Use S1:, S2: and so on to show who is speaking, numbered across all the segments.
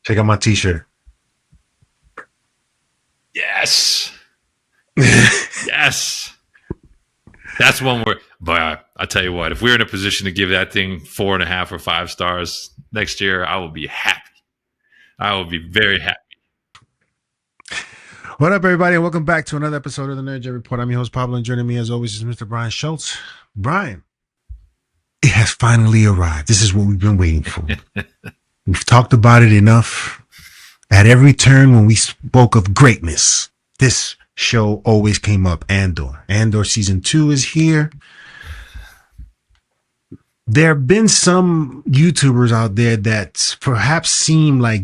S1: Check out my t-shirt.
S2: Yes. Yes. That's one where, but I'll tell you what, if we're in a position to give that thing 4.5 or 5 stars next year, I will be happy. I will be very happy.
S1: What up, everybody, and welcome back to another episode of the Nerd Jet Report. I'm your host, Pablo, and joining me, as always, is Mr. Brian Schultz. Brian, it has finally arrived. This is what we've been waiting for. We've talked about it enough. At every turn when we spoke of greatness, this show always came up. Andor season 2 is here. There have been some YouTubers out there that perhaps seem like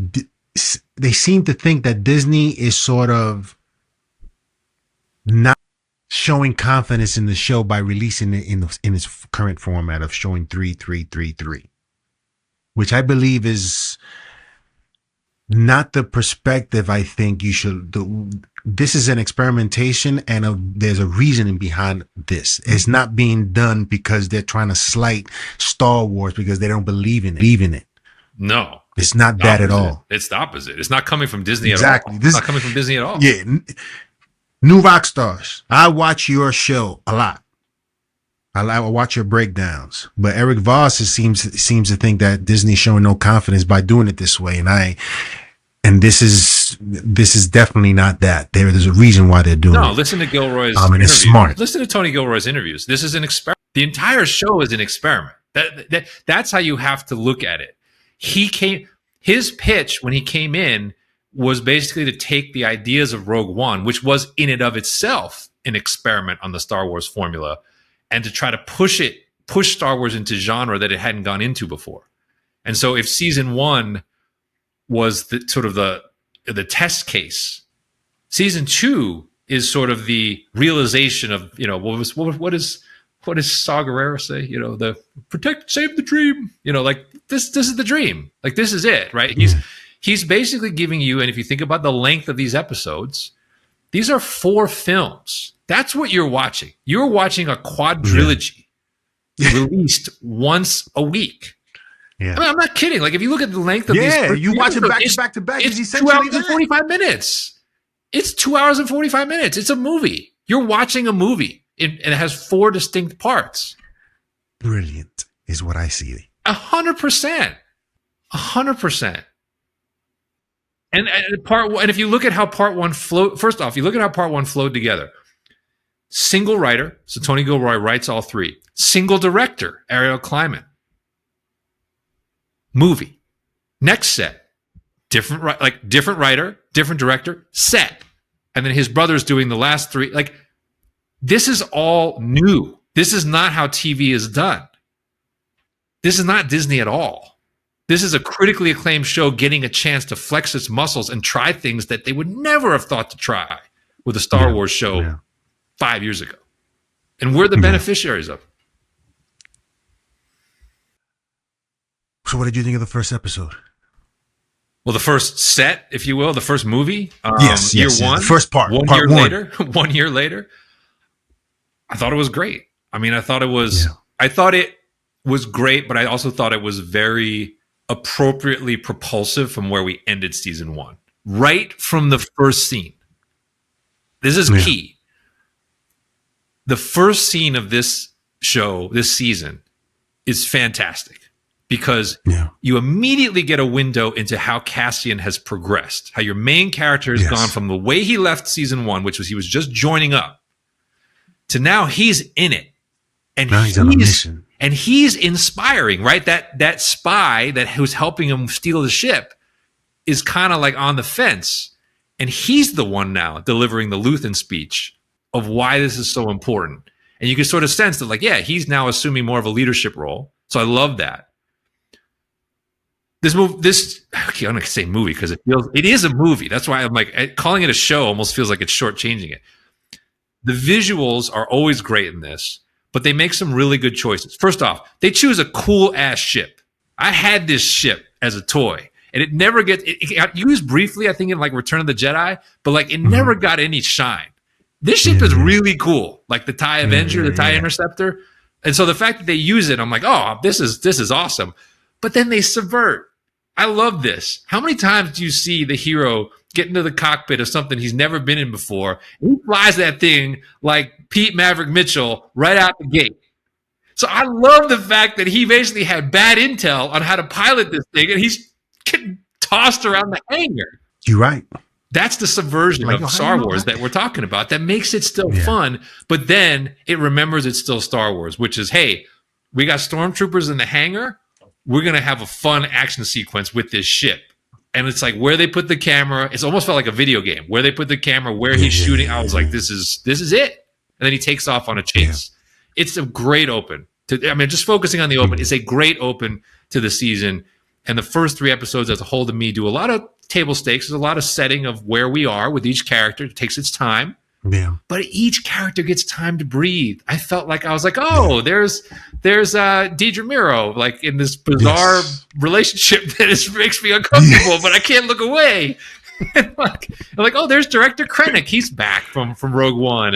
S1: they seem to think that Disney is sort of not showing confidence in the show by releasing it in its current format of showing 3-3-3-3, which I believe is not the perspective I think you should do. This is an experimentation, and there's a reasoning behind this. It's not being done because they're trying to slight Star Wars because they don't believe in it.
S2: No.
S1: It's not that at all.
S2: It's the opposite. It's not coming from Disney
S1: exactly.
S2: at all. It's not coming from Disney at all.
S1: Yeah. New rock stars. I watch your show a lot. I watch your breakdowns. But Eric Voss seems to think that Disney's showing no confidence by doing it this way. And this is definitely not that. There's a reason why they're doing it.
S2: No, listen to Gilroy's
S1: interviews. It's smart.
S2: Listen to Tony Gilroy's interviews. This is an experiment. The entire show is an experiment. That's how you have to look at it. His pitch when he came in was basically to take the ideas of Rogue One, which was in and of itself an experiment on the Star Wars formula, and to try to push Star Wars into genre that it hadn't gone into before. And so if season 1 was the test case, season 2 is sort of the realization of, what does Saw Gerrera say? The protect, save the dream. Like this is the dream. Like this is it, right? He's basically giving you, and if you think about the length of these episodes, these are 4 films. That's what you're watching. You're watching a quadrilogy released once a week. Yeah. I mean, I'm not kidding. Like if you look at the length of these,
S1: you watch it back to back.
S2: It's 2 hours and 45 minutes. It's 2 hours and 45 minutes. It's a movie. You're watching a movie. It has 4 distinct parts.
S1: Brilliant is what I see.
S2: 100%. 100%. And part one, and if you look at how part one flowed, first off, you look at how part one flowed together. Single writer, so Tony Gilroy writes all 3. Single director, Ariel Kleiman. Movie. Next set. Different writer, different director, set. And then his brother's doing the last 3. Like, this is all new. This is not how TV is done. This is not Disney at all. This is a critically acclaimed show getting a chance to flex its muscles and try things that they would never have thought to try with a Star Wars show 5 years ago. And we're the beneficiaries of it.
S1: So what did you think of the first episode?
S2: Well, the first set, if you will, the first movie.
S1: Yes.
S2: Year one.
S1: The first part.
S2: 1 year later. 1 year later. I thought it was great. I mean, I thought it was great, but I also thought it was very appropriately propulsive from where we ended season 1. Right from the first scene. This is key. The first scene of this show, this season, is fantastic because you immediately get a window into how Cassian has progressed, how your main character has gone from the way he left season 1, which was he was just joining up, to now he's in it. And
S1: now he's on a mission.
S2: And he's inspiring, right? That spy who's helping him steal the ship is kind of like on the fence. And he's the one now delivering the Luthen speech of why this is so important. And you can sort of sense that, he's now assuming more of a leadership role. So I love that. I'm going to say movie because it is a movie. That's why I'm like, calling it a show almost feels like it's shortchanging it. The visuals are always great in this, but they make some really good choices. First off, they choose a cool ass ship. I had this ship as a toy, and it never it got used briefly, I think, in like Return of the Jedi, but it never got any shine. This ship is really cool, like the TIE Avenger, the TIE Interceptor. And so the fact that they use it, I'm like, oh, this is awesome. But then they subvert. I love this. How many times do you see the hero get into the cockpit of something he's never been in before? He flies that thing like Pete Maverick Mitchell right out the gate. So I love the fact that he basically had bad intel on how to pilot this thing, and he's getting tossed around the hangar.
S1: You're right.
S2: That's the subversion
S1: Like,
S2: of Star Wars that we're talking about. That makes it still fun, but then it remembers it's still Star Wars, which is, hey, we got stormtroopers in the hangar. We're going to have a fun action sequence with this ship. And it's like where they put the camera. It's almost felt like a video game. Where they put the camera, where he's shooting. I was like, this is it. And then he takes off on a chase. Yeah. It's a great open. Just focusing on the open, it's a great open to the season. And the first 3 episodes as a whole to me do a lot of table stakes. There's a lot of setting of where we are with each character. It takes its time. Yeah. But each character gets time to breathe. I felt like I was like, there's Deidre Miro, like in this bizarre relationship that makes me uncomfortable, but I can't look away. And like, there's Director Krennic. He's back from Rogue One,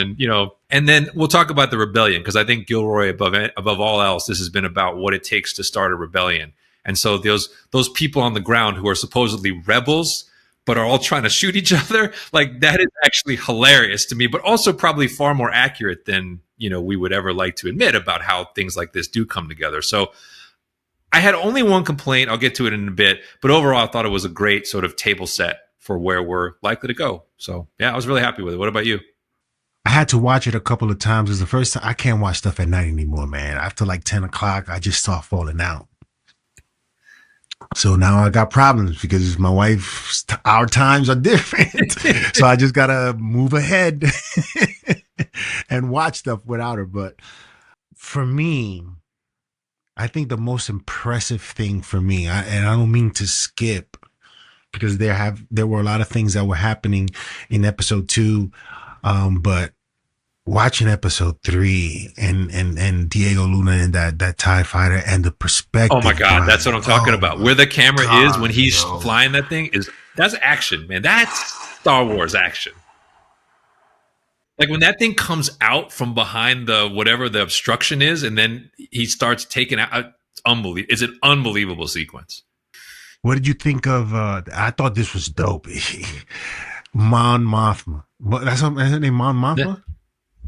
S2: and then we'll talk about the rebellion, because I think Gilroy, above all else, this has been about what it takes to start a rebellion. And so those people on the ground who are supposedly rebels, but are all trying to shoot each other, like that is actually hilarious to me, but also probably far more accurate than we would ever like to admit about how things like this do come together. So I had only one complaint. I'll get to it in a bit, but overall I thought it was a great sort of table set for where we're likely to go. So yeah, I was really happy with it. What about you?
S1: I had to watch it a couple of times. It's the first time. I can't watch stuff at night anymore, man. After like 10 o'clock, I just start falling out. So now I got problems because my wife, our times are different. So I just got to move ahead and watch stuff without her. But for me, I think the most impressive thing for me, and I don't mean to skip, because there were a lot of things that were happening in episode 2, but watching episode 3 and Diego Luna and that TIE fighter and the perspective.
S2: Oh my God, that's what I'm talking about. Where the camera is when he's flying that thing that's action, man. That's Star Wars action. Like when that thing comes out from behind the whatever the obstruction is, and then he starts taking out. Unbelievable! It's an unbelievable sequence.
S1: What did you think of? I thought this was dope. Mon Mothma. That's her name, Mon Mothma. Yeah.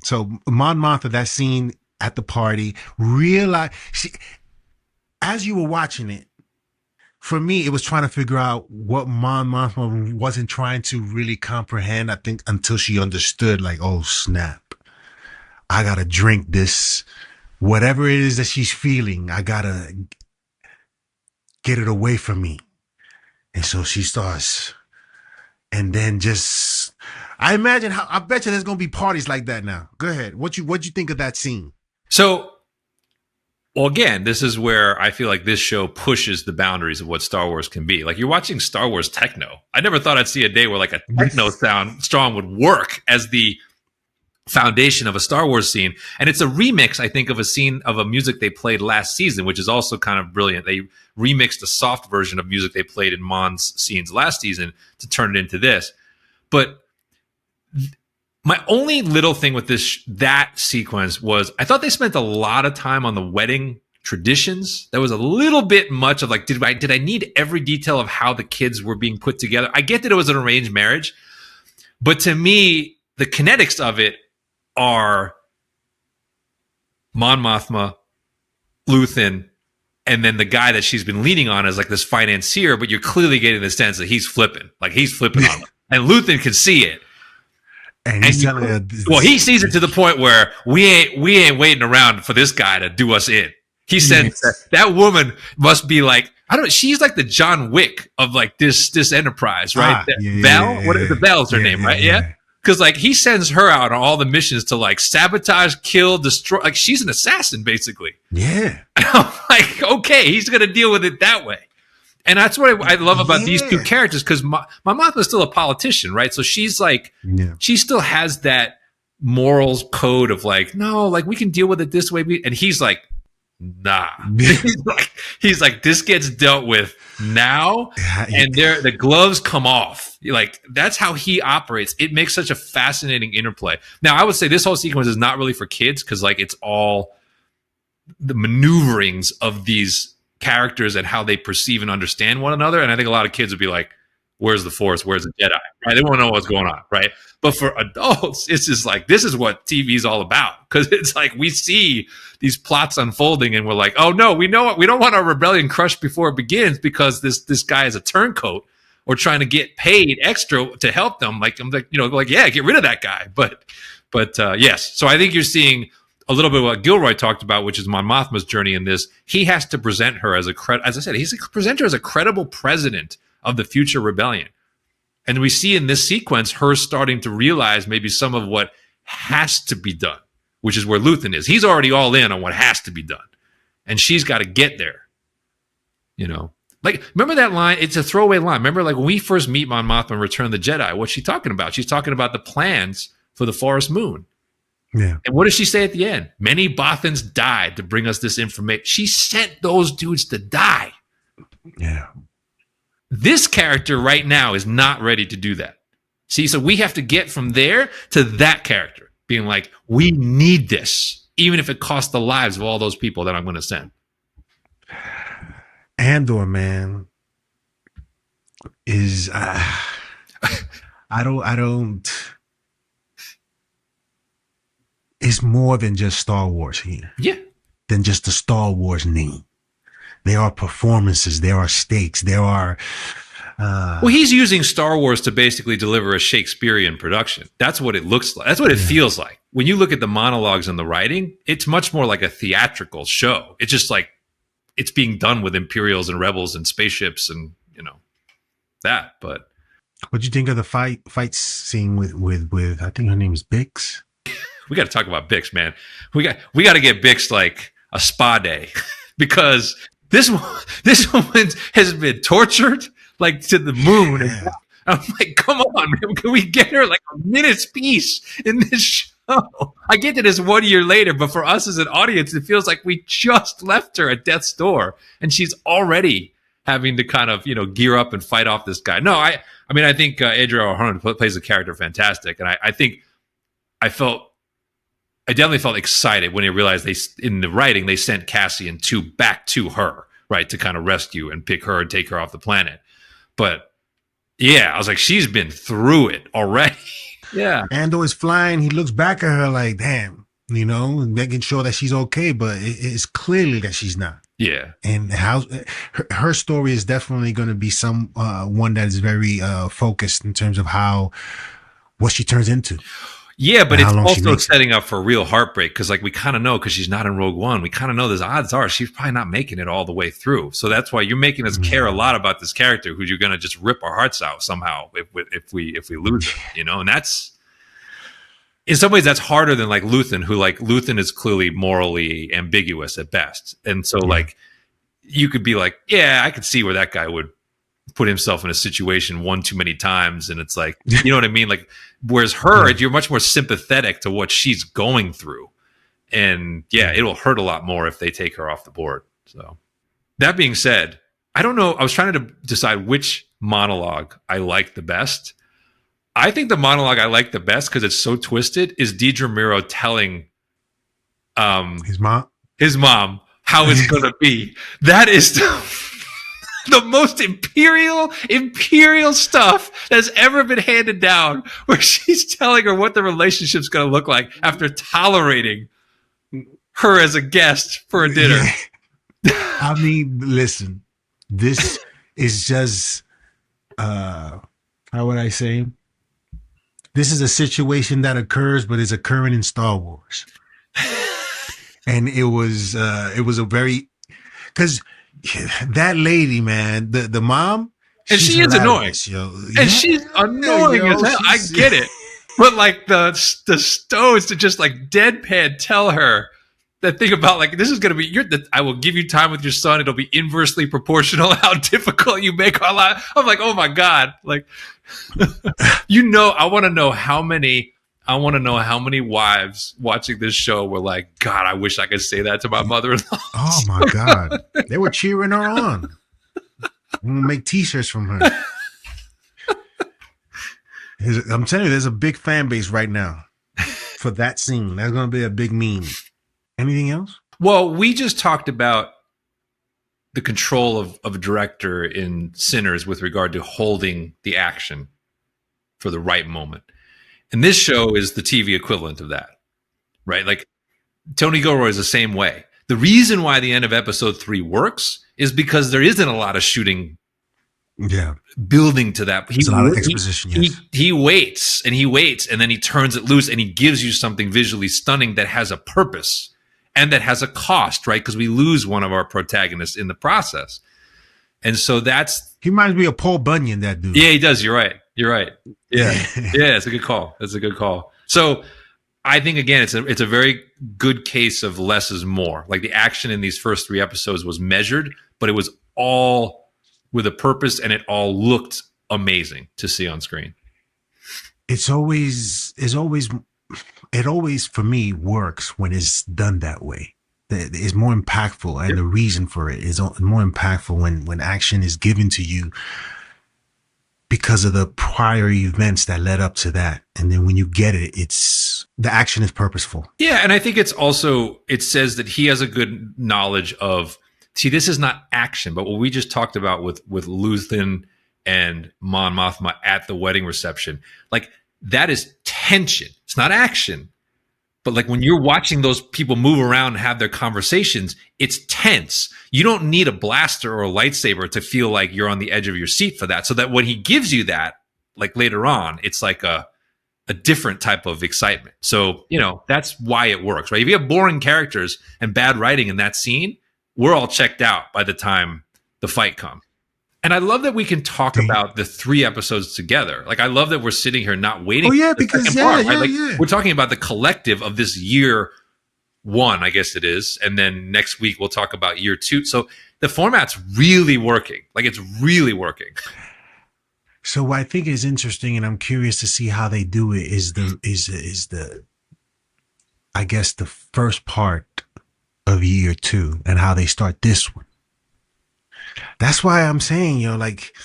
S1: So Mon Mothma, that scene at the party, as you were watching it, for me, it was trying to figure out what Mon Mothma wasn't trying to really comprehend, I think, until she understood, like, oh, snap. I got to drink this. Whatever it is that she's feeling, I got to get it away from me. And so she starts, and then just, I bet you there's going to be parties like that now. Go ahead. What'd you think of that scene?
S2: So, well, again, this is where I feel like this show pushes the boundaries of what Star Wars can be. Like, you're watching Star Wars techno. I never thought I'd see a day where like a techno sound strong would work as the foundation of a Star Wars scene. And it's a remix, I think, of a scene of a music they played last season, which is also kind of brilliant. They remixed a soft version of music they played in Mon's scenes last season to turn it into this. But my only little thing with that sequence was I thought they spent a lot of time on the wedding traditions. That was a little bit much of like, did I need every detail of how the kids were being put together? I get that it was an arranged marriage, but to me, the kinetics of it are Mon Mothma, Luthen, and then the guy that she's been leaning on is like this financier, but you're clearly getting the sense that he's flipping on them. And Luthen can see it.
S1: And he's telling her,
S2: he sees it to the point where we ain't waiting around for this guy to do us in. He said that woman must be like, I don't know, she's like the John Wick of like this enterprise, right? Val? What is the Val's her name, right? Yeah. Because like he sends her out on all the missions to like sabotage, kill, destroy. Like she's an assassin, basically.
S1: Yeah.
S2: And I'm like, okay, he's gonna deal with it that way. And that's what I love about these two characters, because my Mothma's still a politician, right? So she's like, she still has that morals code of like, no, like we can deal with it this way. And he's like, nah. he's like, this gets dealt with now, and the gloves come off. Like that's how he operates. It makes such a fascinating interplay. Now, I would say this whole sequence is not really for kids, because like it's all the maneuverings of these characters and how they perceive and understand one another. And I think a lot of kids would be like, where's the Force? Where's the Jedi? Right? They won't know what's going on, right? But for adults, it's just like, this is what TV is all about. Because it's like we see these plots unfolding and we're like, oh no, we know what, we don't want our rebellion crushed before it begins because this guy is a turncoat or trying to get paid extra to help them. Like, I'm like, yeah, get rid of that guy. But yes. So I think you're seeing a little bit of what Gilroy talked about, which is Mon Mothma's journey in this. He has to present her as as I said, he's to present her as a credible president of the future rebellion. And we see in this sequence her starting to realize maybe some of what has to be done, which is where Luthen is. He's already all in on what has to be done. And she's got to get there. Like, remember that line? It's a throwaway line. Remember, like, when we first meet Mon Mothma in Return of the Jedi, what's she talking about? She's talking about the plans for the Forest Moon.
S1: Yeah.
S2: And what does she say at the end? Many Bothans died to bring us this information. She sent those dudes to die.
S1: Yeah.
S2: This character right now is not ready to do that. See, so we have to get from there to that character being like, we need this, even if it costs the lives of all those people that I'm going to send.
S1: Andor, man, is I don't. It's more than just Star Wars here.
S2: Yeah.
S1: Than just the Star Wars name. There are performances. There are stakes. There are.
S2: Well, he's using Star Wars to basically deliver a Shakespearean production. That's what it looks like. That's what it feels like. When you look at the monologues and the writing, it's much more like a theatrical show. It's just like it's being done with Imperials and Rebels and spaceships and that. But
S1: what'd you think of the fight scene with I think her name is Bix?
S2: We got to talk about Bix, man. We got to get Bix like a spa day because this woman has been tortured like to the moon. Yeah. I'm like, come on, man. Can we get her like a minute's piece in this show? I get that it's 1 year later, but for us as an audience, it feels like we just left her at death's door and she's already having to kind of, gear up and fight off this guy. No, I think Adria Arjona plays the character fantastic. And I think I definitely felt excited when I realized in the writing, they sent Cassian back to her, right, to kind of rescue and pick her and take her off the planet. But yeah, I was like, she's been through it already. Yeah.
S1: Andor is flying. He looks back at her like, damn, making sure that she's okay. But it's clearly that she's not.
S2: Yeah.
S1: And how her story is definitely going to be one that is very focused in terms of what she turns into.
S2: Yeah, but it's also setting up for real heartbreak because, like, we kind of know because she's not in Rogue One. We kind of know the odds are she's probably not making it all the way through. So that's why you're making us care a lot about this character who you're going to just rip our hearts out somehow if we lose her, And that's in some ways that's harder than like Luthen, who like Luthen is clearly morally ambiguous at best, and so like you could be like, yeah, I could see where that guy would put himself in a situation one too many times, and it's like, you know what I mean? Like, whereas her, you're much more sympathetic to what she's going through, and it'll hurt a lot more if they take her off the board. So, that being said, I don't know. I was trying to decide which monologue I like the best. I think the monologue I like the best because it's so twisted is Deidre Miro telling
S1: his mom
S2: how it's gonna be. That is the most imperial stuff that's ever been handed down, where she's telling her what the relationship's going to look like after tolerating her as a guest for a dinner.
S1: Yeah. I mean, listen, this is just, how would I say? This is a situation that occurs, but is occurring in Star Wars. And it was a very, because that lady, man, the mom,
S2: and she is annoying, and she's annoying as hell. I get it, but like the stones to just like deadpan tell her that thing about like, this is going to be I will give you time with your son. It'll be inversely proportional how difficult you make our life. I'm like, oh my god, like, I want to know how many wives watching this show were like, God, I wish I could say that to my mother-in-law.
S1: Oh my God. They were cheering her on. I'm going to make t-shirts from her. I'm telling you, there's a big fan base right now for that scene. That's going to be a big meme. Anything else?
S2: Well, we just talked about the control of a director in Sinners with regard to holding the action for the right moment. And this show is the TV equivalent of that, right? Like Tony Gilroy is the same way. The reason why the end of episode 3 works is because there isn't a lot of shooting building to that.
S1: It's a lot of exposition, yes.
S2: He waits, and then he turns it loose, and he gives you something visually stunning that has a purpose and that has a cost, right? Because we lose one of our protagonists in the process. And so
S1: he reminds me of Paul Bunyan, that dude.
S2: Yeah, he does. You're right. Yeah. Yeah, it's a good call. So I think, again, it's a very good case of less is more. Like the action in these first 3 episodes was measured, but it was all with a purpose, and it all looked amazing to see on screen.
S1: It always for me works when it's done that way. It's more impactful, and the reason for it is more impactful when action is given to you because of the prior events that led up to that. And then when you get it, the action is purposeful.
S2: Yeah. And I think it says that he has a good knowledge of, see, this is not action, but what we just talked about with Luthen and Mon Mothma at the wedding reception, like that is tension. It's not action. But like when you're watching those people move around and have their conversations, it's tense. You don't need a blaster or a lightsaber to feel like you're on the edge of your seat for that. So that when he gives you that, like later on, it's like a different type of excitement. So, that's why it works, right? If you have boring characters and bad writing in that scene, we're all checked out by the time the fight comes. And I love that we can talk about the 3 episodes together. Like, I love that we're sitting here not waiting.
S1: Oh, yeah, because
S2: we're talking about the collective of this year 1, I guess it is. And then next week we'll talk about year 2. So the format's really working. Like, it's really working.
S1: So what I think is interesting, and I'm curious to see how they do it, is I guess the first part of year 2 and how they start this one. That's why I'm saying, like,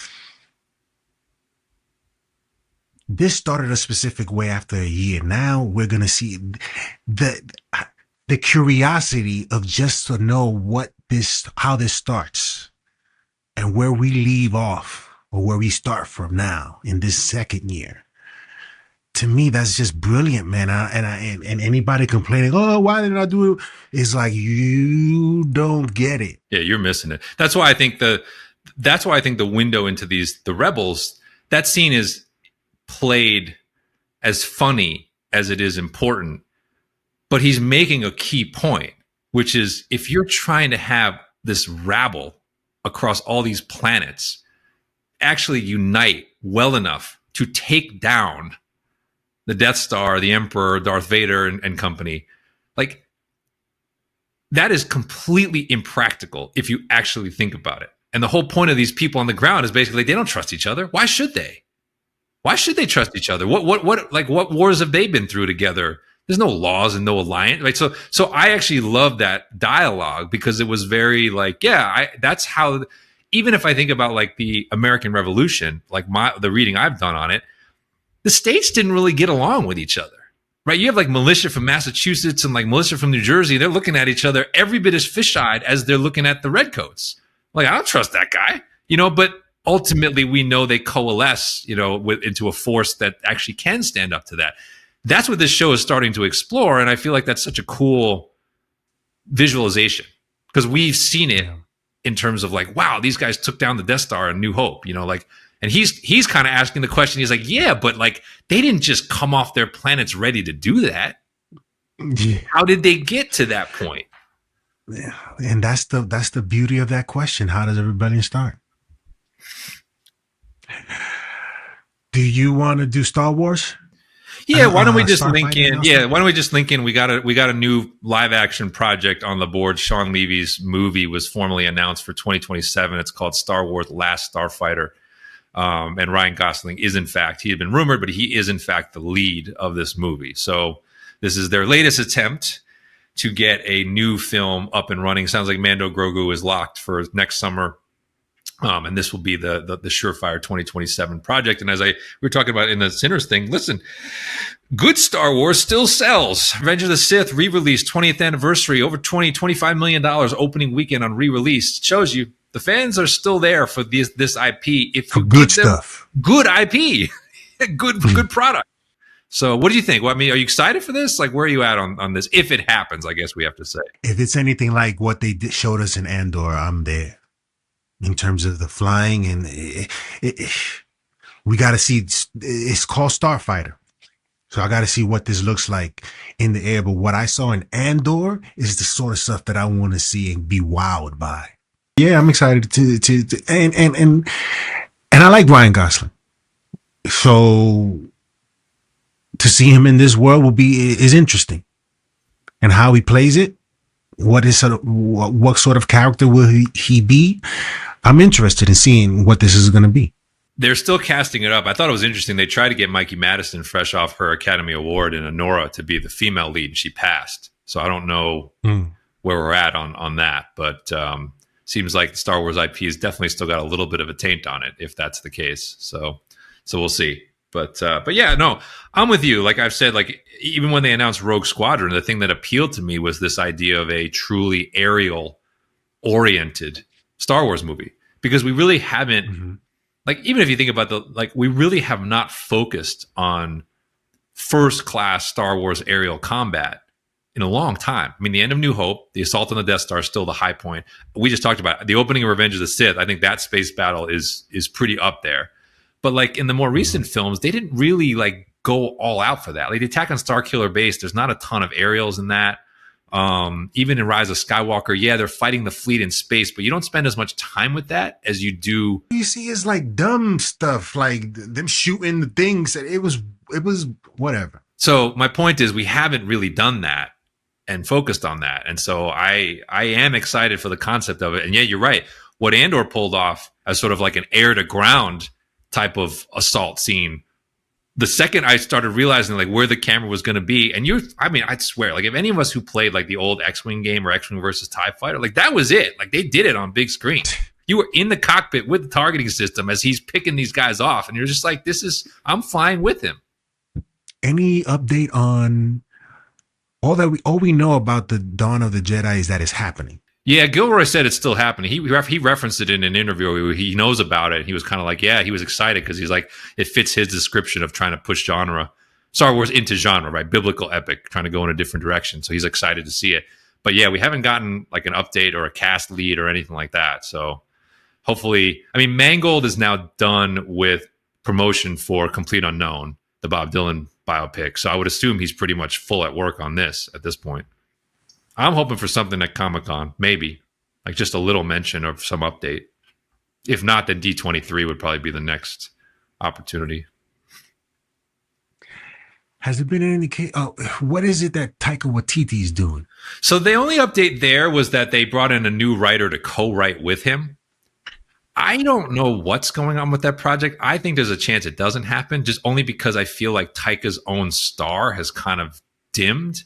S1: this started a specific way after a year. Now we're going to see the curiosity of just to know how this starts and where we leave off or where we start from now in this second year. To me, that's just brilliant, man. And anybody complaining, oh, why didn't I do it? It's like, you don't get it.
S2: Yeah, you're missing it. That's why I think the window into the Rebels, that scene is played as funny as it is important. But he's making a key point, which is if you're trying to have this rabble across all these planets actually unite well enough to take down the Death Star, the Emperor, Darth Vader, and company, like, that is completely impractical if you actually think about it. And the whole point of these people on the ground is basically they don't trust each other. Why should they? Why should they trust each other? What wars have they been through together? There's no laws and no alliance, right? So I actually love that dialogue because it was very like, that's how. Even if I think about like the American Revolution, like the reading I've done on it, the states didn't really get along with each other, right? You have like militia from Massachusetts and like militia from New Jersey. They're looking at each other every bit as fish-eyed as they're looking at the redcoats. Like, I don't trust that guy, but ultimately we know they coalesce, into a force that actually can stand up to that. That's what this show is starting to explore. And I feel like that's such a cool visualization because we've seen it in terms of like, wow, these guys took down the Death Star in New Hope, and he's kind of asking the question. He's like, yeah, but like they didn't just come off their planets ready to do that. Yeah. How did they get to that point?
S1: Yeah, and that's the beauty of that question. How does a rebellion start? Do you want to do Star Wars?
S2: Yeah, why don't we just link in? Yeah, why don't we just link in? We got a new live action project on the board. Sean Levy's movie was formally announced for 2027. It's called Star Wars: Last Starfighter. And Ryan Gosling is, in fact, he had been rumored, but he is, in fact, the lead of this movie. So this is their latest attempt to get a new film up and running. Sounds like Mando Grogu is locked for next summer. And this will be the surefire 2027 project. And as we were talking about in the Sinners thing, listen, good Star Wars still sells. Revenge of the Sith re-release 20th anniversary, over $25 million opening weekend on re-release. It shows you The fans are still there for this IP if
S1: For
S2: you
S1: good
S2: give them
S1: stuff.
S2: good IP, good product. So what do you think? Well, I mean, are you excited for this? Like, where are you at on this? If it happens, I guess we have to say.
S1: If it's anything like what they showed us in Andor, I'm there. In terms of the flying, and we got to see. It's called Starfighter, so I got to see what this looks like in the air. But what I saw in Andor is the sort of stuff that I want to see and be wowed by. Yeah, I'm excited to and I like Ryan Gosling, so to see him in this world is interesting, and how he plays it. What sort of character will he be? I'm interested in seeing what this is going to be.
S2: They're still casting it up. I thought it was interesting. They tried to get Mikey Madison, fresh off her Academy Award in Honora, to be the female lead, and she passed. So I don't know where we're at on that, but seems like the Star Wars IP has definitely still got a little bit of a taint on it, if that's the case. So we'll see. But yeah, no, I'm with you. Like I've said, like even when they announced Rogue Squadron, the thing that appealed to me was this idea of a truly aerial oriented Star Wars movie, because we really haven't, like, even if you think about we really have not focused on first class Star Wars aerial combat in a long time. I mean, the end of New Hope, the assault on the Death Star is still the high point. We just talked about it. The opening of Revenge of the Sith. I think that space battle is pretty up there. But like in the more recent films, they didn't really like go all out for that. Like the attack on Starkiller Base, there's not a ton of aerials in that. Even in Rise of Skywalker, yeah, they're fighting the fleet in space, but you don't spend as much time with that as you do.
S1: You see, it's like dumb stuff, like them shooting the things. It was whatever.
S2: So my point is, we haven't really done that and focused on that, and so I am excited for the concept of it. And yeah, you're right. What Andor pulled off as sort of like an air to ground type of assault scene, the second I started realizing like where the camera was going to be, and I'd swear, like if any of us who played like the old X-Wing game or X-Wing versus TIE Fighter, like that was it. Like they did it on big screen. You were in the cockpit with the targeting system as he's picking these guys off, and you're just like, I'm fine with him.
S1: Any update on all we know about the Dawn of the Jedi is that it's happening?
S2: Yeah, Gilroy said it's still happening. He referenced it in an interview where he knows about it. He was kind of like, yeah, he was excited because he's like, it fits his description of trying to push Star Wars into genre, right? Biblical epic, trying to go in a different direction. So he's excited to see it. But yeah, we haven't gotten like an update or a cast lead or anything like that. So hopefully, I mean, Mangold is now done with promotion for Complete Unknown, the Bob Dylan biopic. So I would assume he's pretty much full at work on this at this point. I'm hoping for something at Comic-Con, maybe like just a little mention of some update. If not, then D23 would probably be the next opportunity.
S1: Has there been any indication? Oh, what is it that Taika Waititi's doing?
S2: So the only update there was that they brought in a new writer to co-write with him. I don't know what's going on with that project. I think there's a chance it doesn't happen, just only because I feel like Taika's own star has kind of dimmed.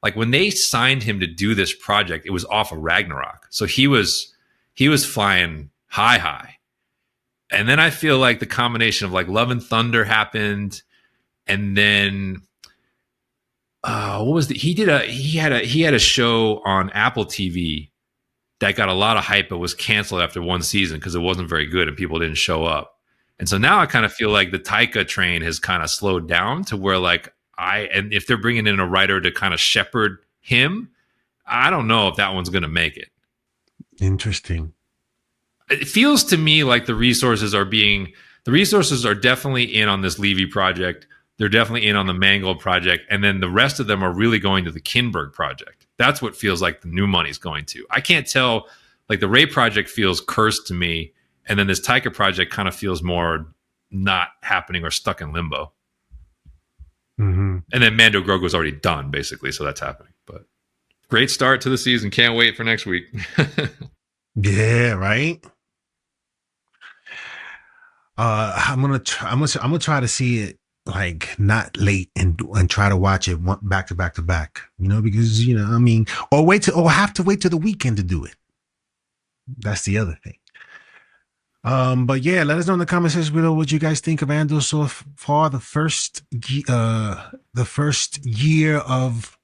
S2: Like when they signed him to do this project, it was off of Ragnarok. So he was flying high. And then I feel like the combination of like Love and Thunder happened, and then what was he had a show on Apple TV that got a lot of hype but was canceled after one season because it wasn't very good and people didn't show up. And so now I kind of feel like the Taika train has kind of slowed down to where like and if they're bringing in a writer to kind of shepherd him, I don't know if that one's going to make it.
S1: Interesting.
S2: It feels to me like the resources are definitely in on this Levy project. They're definitely in on the Mangold project. And then the rest of them are really going to the Kinberg project. That's what feels like the new money's going to. I can't tell, like the Ray project feels cursed to me. And then this Taika project kind of feels more not happening or stuck in limbo.
S1: Mm-hmm.
S2: And then Mando Grogu's already done, basically, so that's happening. But great start to the season. Can't wait for next week.
S1: Yeah, right. I'm gonna try to see it like not late and try to watch it back to back. You know, because I mean, or have to wait till the weekend to do it. That's the other thing. But yeah, let us know in the comment section below what you guys think of Andor so far. The first year of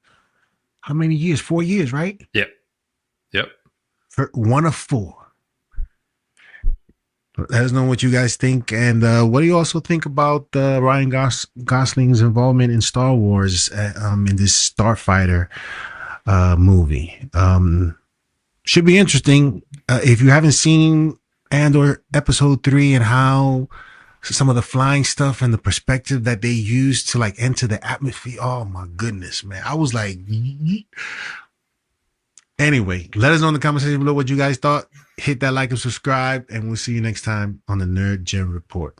S1: how many years? 4 years, right?
S2: Yep.
S1: 1 of 4. Let us know what you guys think, and what do you also think about Ryan Gosling's involvement in Star Wars in this Starfighter movie. Should be interesting. If you haven't seen Andor episode 3 and how some of the flying stuff and the perspective that they used to like enter the atmosphere. Oh my goodness, man. I was like, anyway, let us know in the comment section below what you guys thought. Hit that like and subscribe, and we'll see you next time on the Nerd Gen Report.